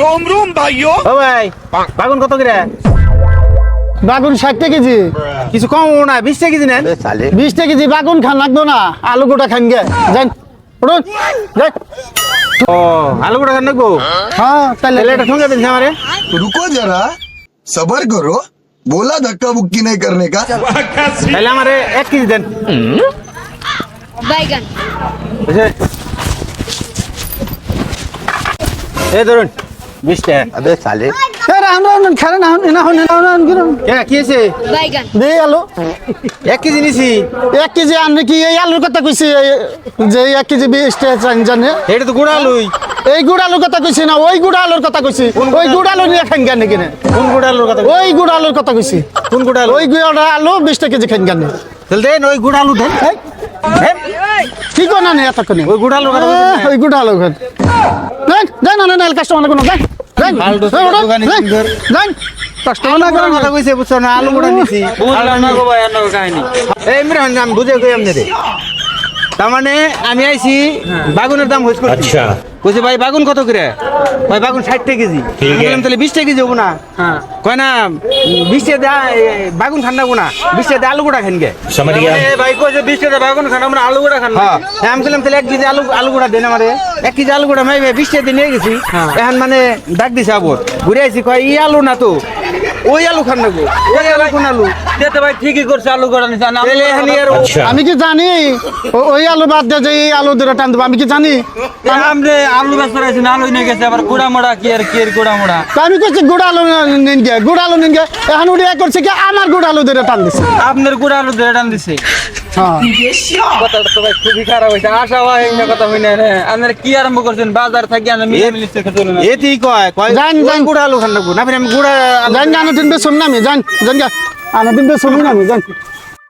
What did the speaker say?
रोम रोम भाइयों। ও ভাই বাগুন কত করে? বাগুন 60 টাকা কেজি। কিছু কম না 20 টাকা কেজি নেন। 20 টাকা কেজি বাগুন খান লাগতো না, আলু গোটা খান গে। যান উঠুন যান। ও আলু গোটা খান নাকবো? হ্যাঁ তাহলে তাহলে এটা ঠুঙ্গা দিন আমারে। रुको जरा सबर करो बोला धक्का बुक्की नहीं करने का তাহলে আমারে 1 কেজি দেন। बैगन বুঝছে? এই ধরুন 20 টাকা। अबे साले এরা আমরা খারে না না না না কে কি আছে? बैगन দে আলু 1 কেজি নিছি। 1 কেজি আনলে কি এই আলুর কথা কইছি যে 1 কেজি 20 টাকা জানে। এটা তো গুড় আলুই। এই গুড় আলুর কথা কইছি না, ওই গুড় আলুর কথা কইছি। ওই গুড় আলু নিয়ে খান কেন কিনে? কোন গুড় আলুর কথা? ওই গুড় আলুর কথা কইছি। কোন গুড় আলু? ওই গুড় আলু 20 টাকা কেজি খান কেন? তাহলে দেন ওই গুড় আলু দেন। দেন। কি কোনা নেই এতক্ষণে? ওই গুড় আলুর কথা বলছেন না? ওই গুড় আলু খান। দেন দেন না না কাস্টমার কোনো দেন দেন ফালতু দোকানে সুন্দর। দেন কাস্টমার না আলু কথা কইছে বুঝছো না? আলু গুড়া নিছি। बुझला ना गो भाई अन्ना काहिनी এই ইমরান আমি বুঝে কই আমনে রে। তার মানে আমি আইছি বাগুনের দাম হইছ করছি। अच्छा কইছে ভাই বাগুন কত করে? ভাই বাগুন 60 টাকা কেজি। আমি বললাম তাহলে 20 টাকা কেজি হবো না? हां কয় না 20 টাকা বাগুন খান না গুনা 20 টাকা আলু গুড়া খান গে। समझ गया। ए भाई को से 20 টাকা বাগুন খান আমরা আলু গুড়া খান হ্যাঁ আমি বললাম তাহলে 1 কেজি আলু গুড়া দেন আমারে। 1 কেজি আলু গুড়া মাই 20 টাকা দিয়ে নিয়ে গেছি। এখন মানে ডাক দিছে আবার ঘুরে আইছি কয় ই আলু না তো ওই আলু খান না গো। ওই আলু কোন আলু? দেতে ভাই ঠিকই করছে আলু গুড়া নিছে না তাহলে এখন আর अच्छा আমি কি জানি ওই আলু বাদ দিয়ে যে এই আলু ধরে টান দেবো? আমি কি জানি? আমরে আলু বেচ রাইছে না আলু নিয়ে গেছে আবার গুড়া মোড়া কি আর গুড়া মোড়া তা আমি কইছি গুড় আলু নিন গে, গুড় আলু নিন গে। এখন উড়িয়া করছে কি আমার গুড় আলু ধরে টান দিছে। আপনার গুড়া আলু ধরে টান দিছে হ্যাঁ কথাটা তো ভাই খুবই খারাপ হইছে আশা ভাই এই কথা হই না রে আপনারা কি আরম্ভ করছেন বাজার থেকে আনা মিলিমিলিতে খেতে না এতেই কয় যান, ওই যান। গুড়া আলু খান না গো। না ফির আমি গুড়া আলু জান জানো দিন বেশ শুন না আমি জান জান গা আনা দিন বেশ শুনি না আমি জান